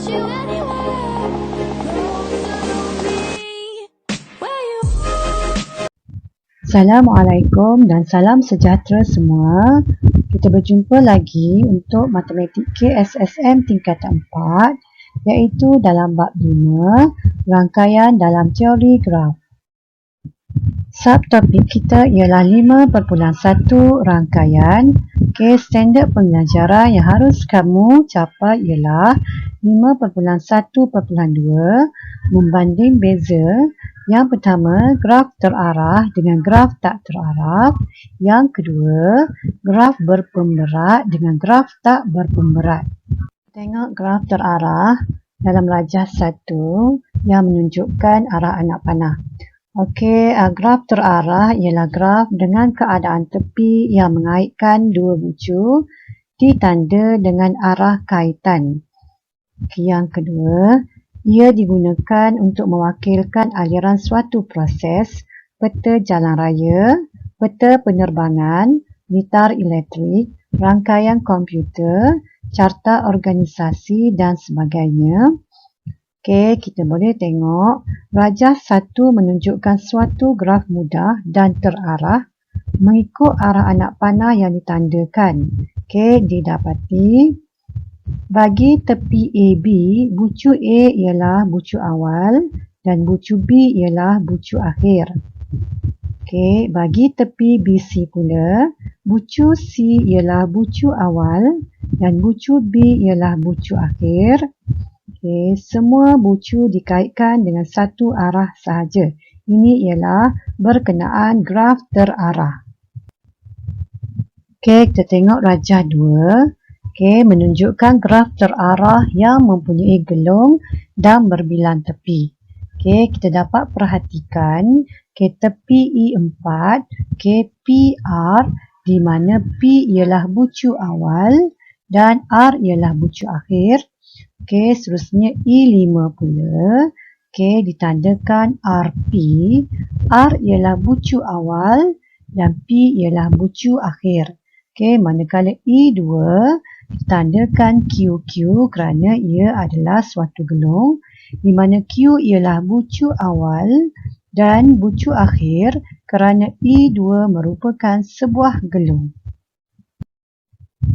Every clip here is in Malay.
you anywhere. Closer to me. Where you Assalamualaikum dan salam sejahtera semua. Kita berjumpa lagi untuk matematik KSSM tingkat 4 iaitu dalam bab 5, rangkaian dalam teori graf. Subtopik kita ialah 5.1 rangkaian. Standard pembelajaran yang harus kamu capai ialah 5.1.2 membanding beza. Yang pertama, graf terarah dengan graf tak terarah. Yang kedua, graf berpemberat dengan graf tak berpemberat. Tengok graf terarah dalam rajah 1 yang menunjukkan arah anak panah. Okey, graf terarah ialah graf dengan keadaan tepi yang mengaitkan dua bucu ditanda dengan arah kaitan. Yang kedua, ia digunakan untuk mewakilkan aliran suatu proses, peta jalan raya, peta penerbangan, gitar elektrik, rangkaian komputer, carta organisasi dan sebagainya. Okey, kita boleh tengok rajah 1 menunjukkan suatu graf mudah dan terarah mengikut arah anak panah yang ditandakan. Okey, didapati bagi tepi AB, bucu A ialah bucu awal dan bucu B ialah bucu akhir. Okey, bagi tepi BC pula, bucu C ialah bucu awal dan bucu B ialah bucu akhir. Okey, semua bucu dikaitkan dengan satu arah sahaja. Ini ialah berkenaan graf terarah. Okey, kita tengok rajah 2. Okey, menunjukkan graf terarah yang mempunyai gelung dan berbilang tepi. Okey, kita dapat perhatikan tepi I4, PR di mana P ialah bucu awal dan R ialah bucu akhir. Okey, seterusnya I5 pula. Okey, ditandakan RP. R ialah bucu awal dan P ialah bucu akhir. Okey, manakala I2 ditandakan QQ kerana ia adalah suatu gelung di mana Q ialah bucu awal dan bucu akhir kerana I2 merupakan sebuah gelung.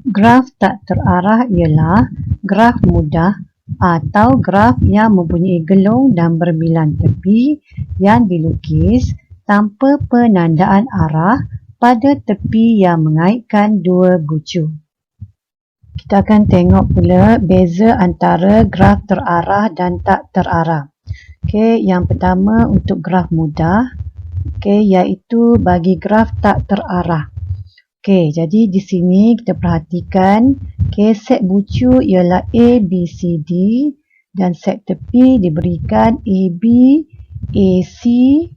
Graf tak terarah ialah graf mudah atau graf yang mempunyai gelung dan berbilang tepi yang dilukis tanpa penandaan arah pada tepi yang mengaitkan dua bucu. Kita akan tengok pula beza antara graf terarah dan tak terarah. Okey, yang pertama untuk graf mudah, iaitu bagi graf tak terarah. Okey, jadi di sini kita perhatikan set bucu ialah A, B, C, D dan set tepi diberikan AB, AC,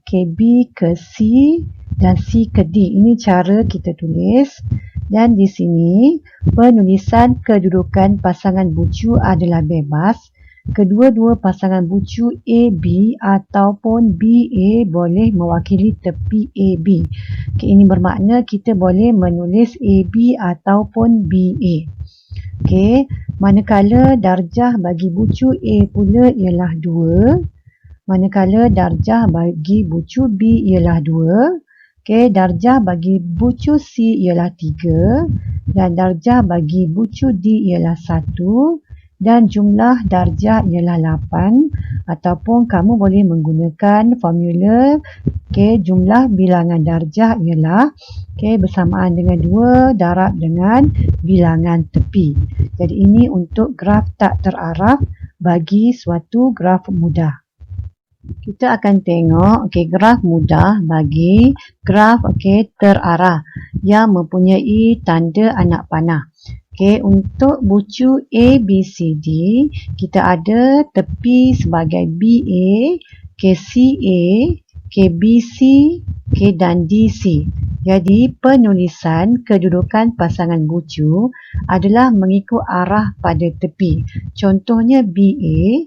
KB ke C dan C ke D. Ini cara kita tulis. Dan di sini penulisan kedudukan pasangan bucu adalah bebas. Kedua-dua pasangan bucu AB ataupun BA boleh mewakili tepi AB. Okay, ini bermakna kita boleh menulis AB ataupun BA. Okay, manakala darjah bagi bucu A pula ialah 2. Manakala darjah bagi bucu B ialah 2. Okay, darjah bagi bucu C ialah 3 dan darjah bagi bucu D ialah 1 dan jumlah darjah ialah 8 ataupun kamu boleh menggunakan formula jumlah bilangan darjah ialah bersamaan dengan 2 darab dengan bilangan tepi. Jadi ini untuk graf tak terarah bagi suatu graf mudah. Kita akan tengok graf mudah bagi graf terarah yang mempunyai tanda anak panah. Untuk bucu A, B, C, D, kita ada tepi sebagai BA, CA, KBC, dan DC. Jadi penulisan kedudukan pasangan bucu adalah mengikut arah pada tepi. Contohnya BA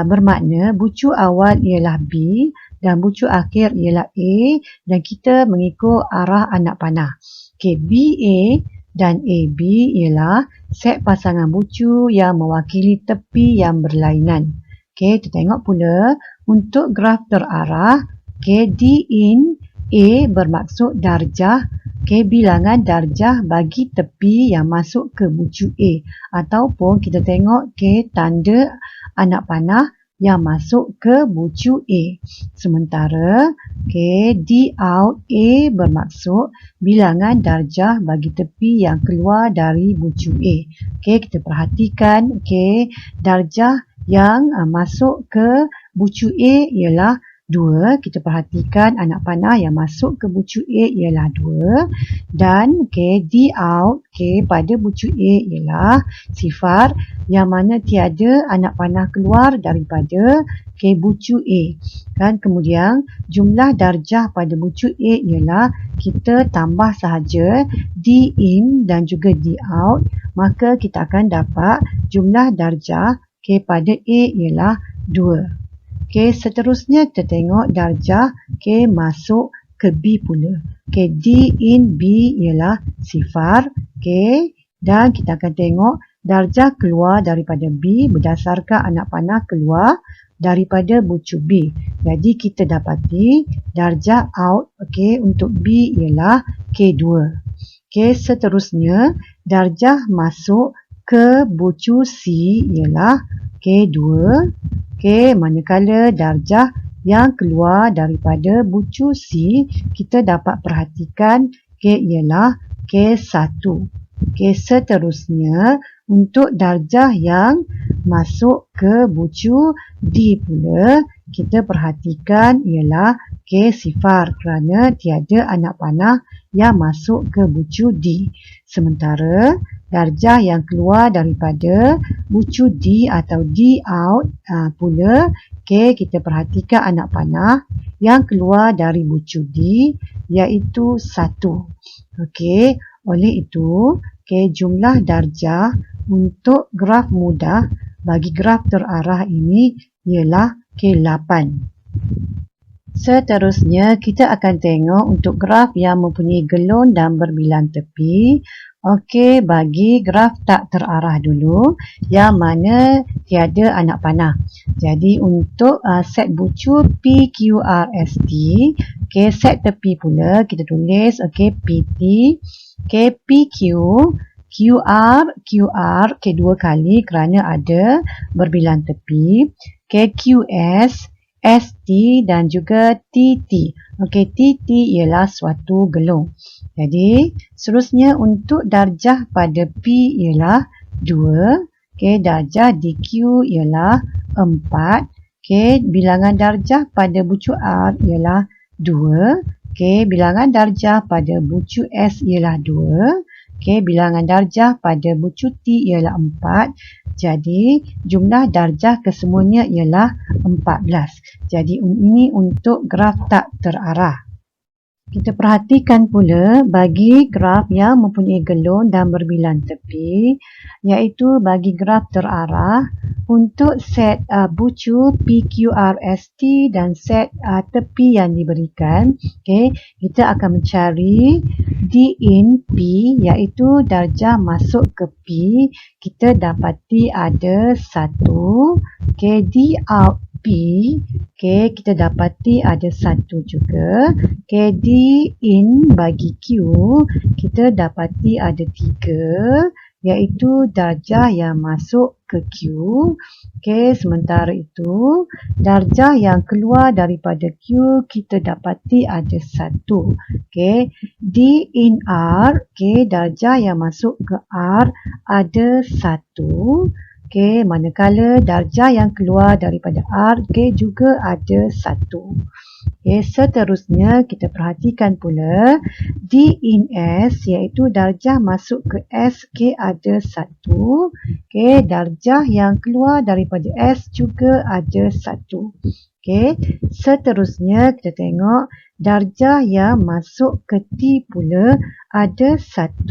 bermakna bucu awal ialah B dan bucu akhir ialah A dan kita mengikut arah anak panah. BA dan AB ialah set pasangan bucu yang mewakili tepi yang berlainan. Okey, kita tengok pula untuk graf terarah. Okey, D in A bermaksud darjah. Okey, bilangan darjah bagi tepi yang masuk ke bucu A. Ataupun kita tengok tanda anak panah yang masuk ke bucu A. Sementara D out A bermaksud bilangan darjah bagi tepi yang keluar dari bucu A. Kita perhatikan darjah yang masuk ke bucu A ialah 2. Kita perhatikan anak panah yang masuk ke bucu A ialah 2. Dan D out pada bucu A ialah sifar yang mana tiada anak panah keluar daripada bucu A. Dan kemudian jumlah darjah pada bucu A ialah kita tambah sahaja D in dan juga D out, maka kita akan dapat jumlah darjah pada A ialah 2. Seterusnya kita tengok darjah masuk ke B pula. D in B ialah sifar. Dan kita akan tengok darjah keluar daripada B berdasarkan anak panah keluar daripada bucu B. Jadi kita dapati darjah out untuk B ialah K2. Seterusnya darjah masuk ke bucu C ialah K2. Manakala darjah yang keluar daripada bucu C kita dapat perhatikan ialah K1. Seterusnya untuk darjah yang masuk ke bucu D pula kita perhatikan ialah sifar kerana tiada anak panah yang masuk ke bucu D. Sementara darjah yang keluar daripada bucu D atau D out pula kita perhatikan anak panah yang keluar dari bucu D iaitu 1. Oleh itu jumlah darjah untuk graf mudah bagi graf terarah ini ialah 8. Seterusnya kita akan tengok untuk graf yang mempunyai gelon dan berbilang tepi. Bagi graf tak terarah dulu yang mana tiada anak panah. Jadi untuk set bucu PQRST, set tepi pula kita tulis PT, PQ, QR dua kali kerana ada berbilang tepi, QS, ST dan juga TT. TT ialah suatu gelong. Jadi, seterusnya untuk darjah pada P ialah 2. Darjah DQ ialah 4. Bilangan darjah pada bucu R ialah 2. Bilangan darjah pada bucu S ialah 2. Bilangan darjah pada bucu T ialah 4. Jadi, jumlah darjah kesemuanya ialah 14. Jadi, ini untuk graf tak terarah. Kita perhatikan pula bagi graf yang mempunyai gelon dan berbilang tepi, iaitu bagi graf terarah untuk set bucu PQRST dan set tepi yang diberikan. Kita akan mencari D in P iaitu darjah masuk ke P. Kita dapati ada 1. D out P, kita dapati ada 1 juga. D in bagi Q, kita dapati ada 3, iaitu darjah yang masuk ke Q. Sementara itu, darjah yang keluar daripada Q, kita dapati ada 1. D in R, darjah yang masuk ke R ada 1. Manakala darjah yang keluar daripada R juga ada 1. Seterusnya kita perhatikan pula D in S iaitu darjah masuk ke S ada 1. Darjah yang keluar daripada S juga ada 1. Seterusnya kita tengok darjah yang masuk ke T pula ada 1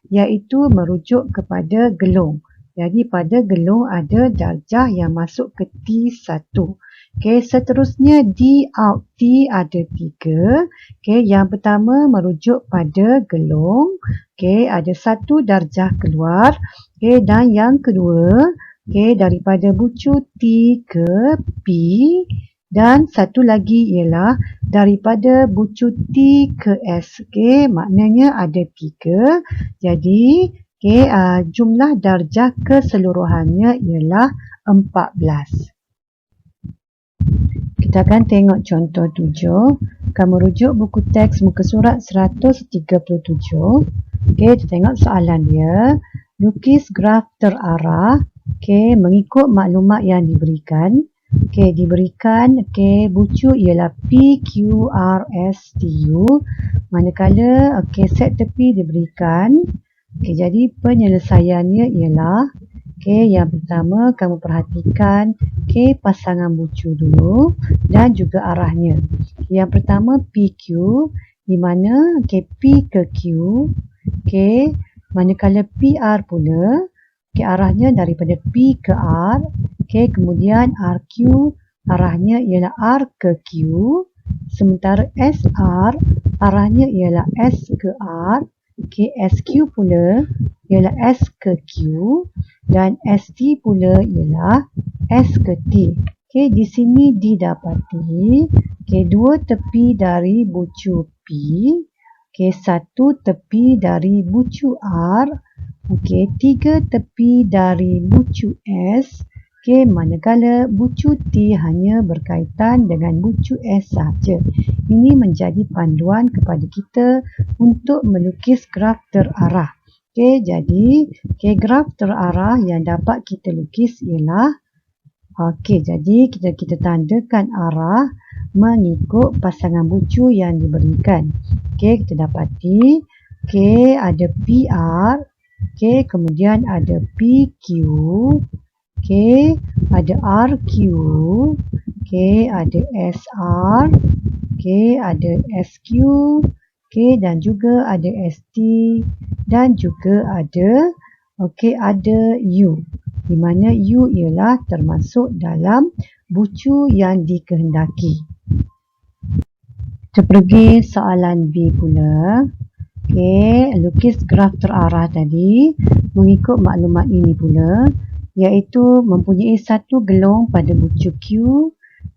iaitu merujuk kepada gelong. Jadi pada gelong ada darjah yang masuk ke T1. Okey, seterusnya D out. T ada 3. Okey, yang pertama merujuk pada gelong. Okey, ada 1 darjah keluar. Okey, dan yang kedua, okey, daripada bucu T ke P, dan satu lagi ialah daripada bucu T ke S. Okey, maknanya ada 3. Jadi, okey, jumlah darjah keseluruhannya ialah 14. Kita akan tengok contoh 7. Kamu rujuk buku teks muka surat 137. Okey, kita tengok soalan dia. Lukis graf terarah. Okey, mengikut maklumat yang diberikan. Okey, diberikan bucu ialah P, Q, R, S, T, U. Manakala set tepi diberikan. Okey, jadi penyelesaiannya ialah yang pertama kamu perhatikan pasangan bucu dulu dan juga arahnya. Yang pertama PQ, di mana P ke Q, manakala PR pula arahnya daripada P ke R, kemudian RQ arahnya ialah R ke Q, sementara SR arahnya ialah S ke R, SQ pula ialah S ke Q, dan ST pula ialah S ke T. Di sini didapati dua tepi dari bucu P, satu tepi dari bucu R, tiga tepi dari bucu S, manakala bucu T hanya berkaitan dengan bucu S sahaja. Ini menjadi panduan kepada kita untuk melukis graf terarah. Jadi graf terarah yang dapat kita lukis ialah jadi kita tandakan arah mengikut pasangan bucu yang diberikan. Kita dapati ada PR, kemudian ada PQ, ada RQ, ada SR, ada SQ, dan juga ada ST, dan juga ada ada U, di mana U ialah termasuk dalam bucu yang dikehendaki. Kita pergi soalan B pula. Lukis graf terarah tadi mengikut maklumat ini pula, iaitu mempunyai satu gelong pada bucu Q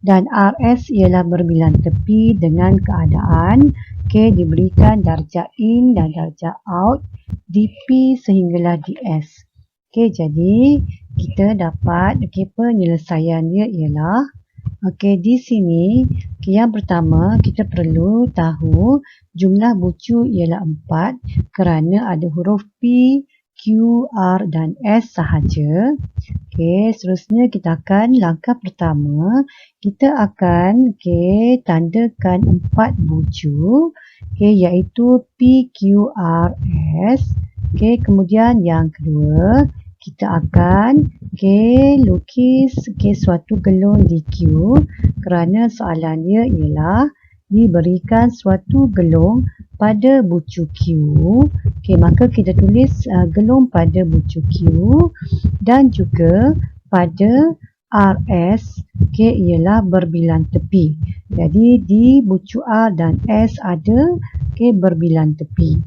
dan RS ialah berbilang tepi dengan keadaan diberikan darjah in dan darjah out di P sehinggalah di S. Jadi kita dapat penyelesaiannya ialah di sini yang pertama kita perlu tahu jumlah bucu ialah 4 kerana ada huruf P, Q, R dan S sahaja. Seterusnya kita akan langkah pertama, kita akan tandakan 4 bucu, iaitu P, Q, R, S. Kemudian yang kedua, kita akan lukis suatu gelong di Q kerana soalan dia ialah diberikan suatu gelong pada bucu Q. Maka kita tulis gelong pada bucu Q dan juga pada RS ialah berbilang tepi. Jadi di bucu R dan S ada berbilang tepi.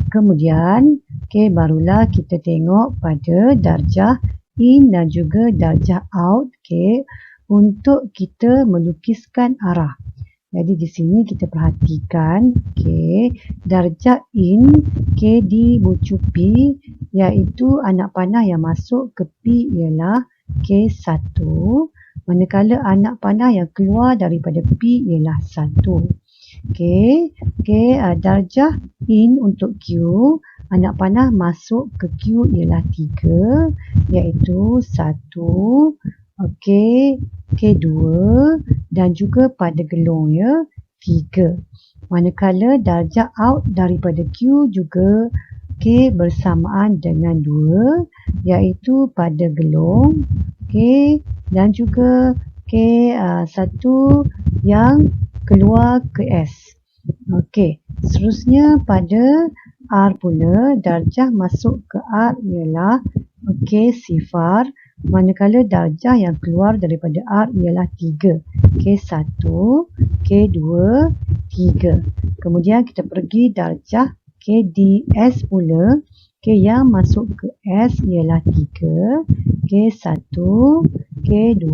Kemudian barulah kita tengok pada darjah in dan juga darjah out untuk kita melukiskan arah. Jadi di sini kita perhatikan darjah in di bucu P, iaitu anak panah yang masuk ke P ialah 1, manakala anak panah yang keluar daripada P ialah 1. Darjah in untuk Q, anak panah masuk ke Q ialah 3, iaitu 1, 2 dan juga pada gelong 3. Manakala darjah out daripada Q juga bersamaan dengan 2, iaitu pada gelong dan juga satu yang keluar ke S. Seterusnya pada R pula, darjah masuk ke R ialah sifar, manakala darjah yang keluar daripada R ialah 3. K1, K2, 3. Kemudian kita pergi darjah KDS pula. K yang masuk ke S ialah 3. K1, K2,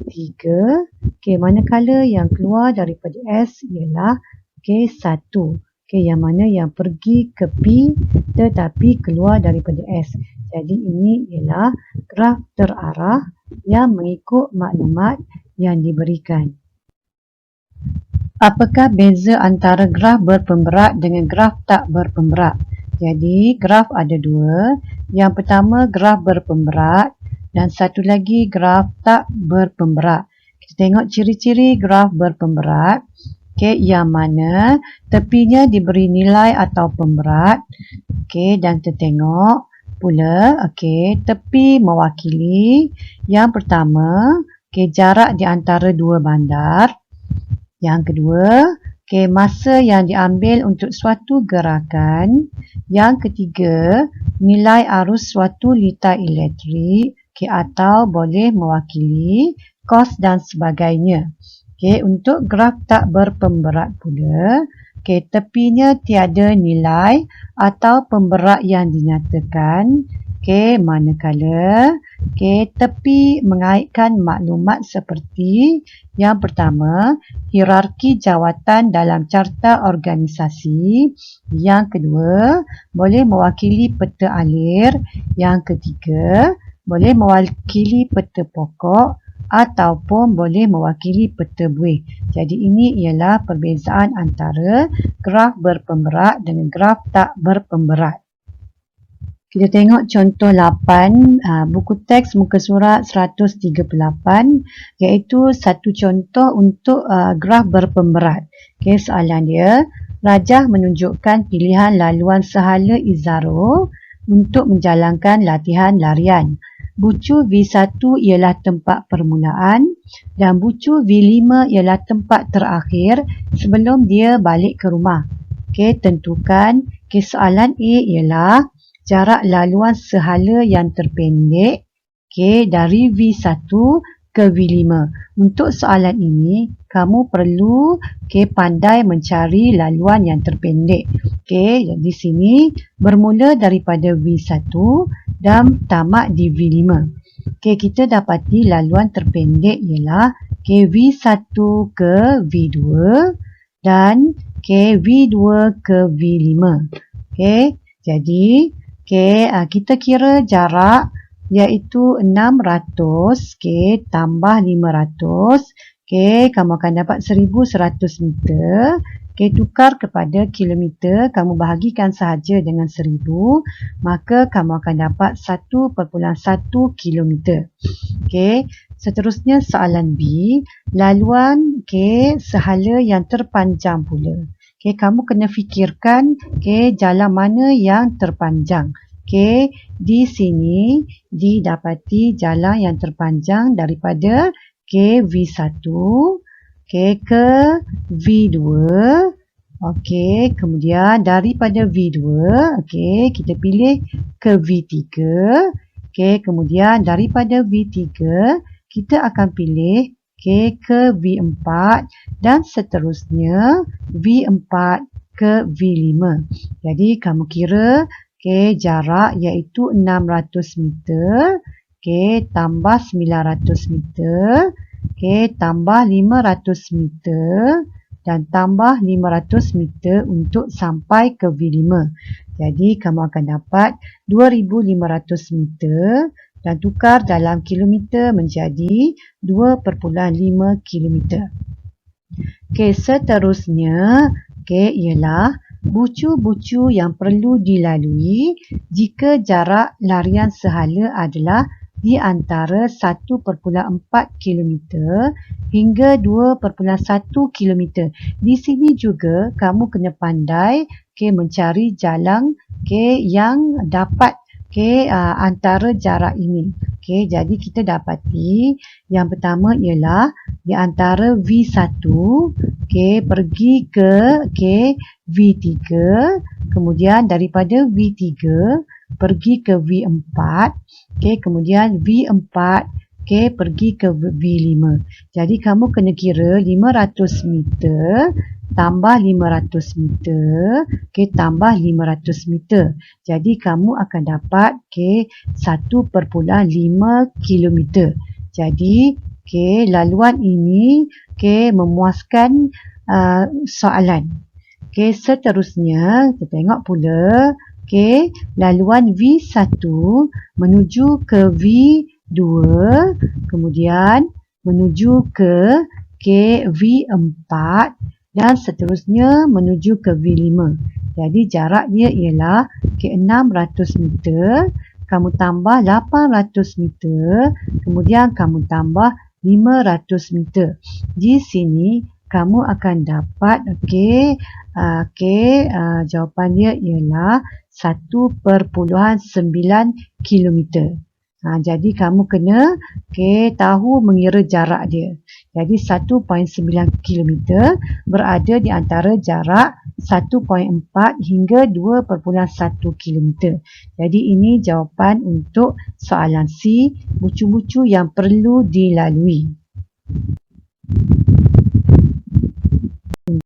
3. K manakala yang keluar daripada S ialah K1. K yang mana yang pergi ke P tetapi keluar daripada S. Jadi ini ialah graf terarah yang mengikut maklumat yang diberikan. Apakah beza antara graf berpemberat dengan graf tak berpemberat? Jadi graf ada dua. Yang pertama graf berpemberat dan satu lagi graf tak berpemberat. Kita tengok ciri-ciri graf berpemberat. Okay, yang mana tepinya diberi nilai atau pemberat. Okay, dan kita tengok pula, okay, tepi mewakili yang pertama, okay, jarak di antara dua bandar. Yang kedua, okay, masa yang diambil untuk suatu gerakan. Yang ketiga, nilai arus suatu litar elektrik, okay, atau boleh mewakili kos dan sebagainya. Okay, untuk graf tak berpemberat pula, okay, tepinya tiada nilai atau pemberat yang dinyatakan. Okay, manakala tepi mengaitkan maklumat seperti yang pertama, hierarki jawatan dalam carta organisasi. Yang kedua, boleh mewakili peta alir. Yang ketiga, boleh mewakili peta pokok ataupun boleh mewakili peta buih. Jadi ini ialah perbezaan antara graf berpemberat dengan graf tak berpemberat. Kita tengok contoh 8, buku teks muka surat 138, iaitu satu contoh untuk graf berpemberat. Okay, soalan dia, rajah menunjukkan pilihan laluan sehala Izaro untuk menjalankan latihan larian. Bucu V1 ialah tempat permulaan dan bucu V5 ialah tempat terakhir sebelum dia balik ke rumah. Okay, tentukan. Okay, soalan A ialah jarak laluan sehala yang terpendek, okay, dari V1 ke V5. Untuk soalan ini, kamu perlu, okay, pandai mencari laluan yang terpendek. Okay, di sini bermula daripada V1 dan tamat di V5. Okay, kita dapati laluan terpendek ialah, okay, V1 ke V2 dan, okay, V2 ke V5. Okay, jadi okay, kita kira jarak iaitu 600, okay, tambah 500, okay, kamu akan dapat 1100 meter. Okay, tukar kepada kilometer, kamu bahagikan sahaja dengan 1000, maka kamu akan dapat 1.1 kilometer. Okay, seterusnya soalan B, laluan, okay, sehala yang terpanjang pula. Okay, kamu kena fikirkan, okay, jalan mana yang terpanjang. Okay, di sini didapati jalan yang terpanjang daripada, okay, V1, okay, ke V2. Okay, kemudian daripada V2, okay, kita pilih ke V3. Okay, kemudian daripada V3 kita akan pilih, okay, ke V4 dan seterusnya V4 ke V5. Jadi kamu kira, okay, jarak iaitu 600 meter, okay, tambah 900 meter, okay, tambah 500 meter dan tambah 500 meter untuk sampai ke V5. Jadi kamu akan dapat 2500 meter dan tukar dalam kilometer menjadi 2.5 kilometer. Okay, seterusnya, okay, ialah bucu-bucu yang perlu dilalui jika jarak larian sehala adalah di antara 1.4 km hingga 2.1 km. Di sini juga kamu kena pandai, okay, mencari jalan, okay, yang dapat, okay, antara jarak ini. Okay, jadi kita dapati yang pertama ialah di antara V1, okay, pergi ke, okay, V3, kemudian daripada V3 pergi ke V4, okey, kemudian V4 okey, pergi ke V5. Jadi kamu kena kira 500 meter tambah 500 meter, okey, tambah 500 meter. Jadi kamu akan dapat okey 1.5 kilometer. Jadi okey, laluan ini okey memuaskan soalan. Okey, seterusnya kita tengok pula okey, laluan V1 menuju ke V2, kemudian menuju ke V4 dan seterusnya menuju ke V5. Jadi jarak dia ialah 600 meter, kamu tambah 800 meter, kemudian kamu tambah 500 meter. Di sini kamu akan dapat jawapan dia ialah 1.9 kilometer. Jadi kamu kena tahu mengira jarak dia. Jadi 1.9 kilometer berada di antara jarak 1.4 hingga 2.1 kilometer. Jadi ini jawapan untuk soalan C, bucu-bucu yang perlu dilalui.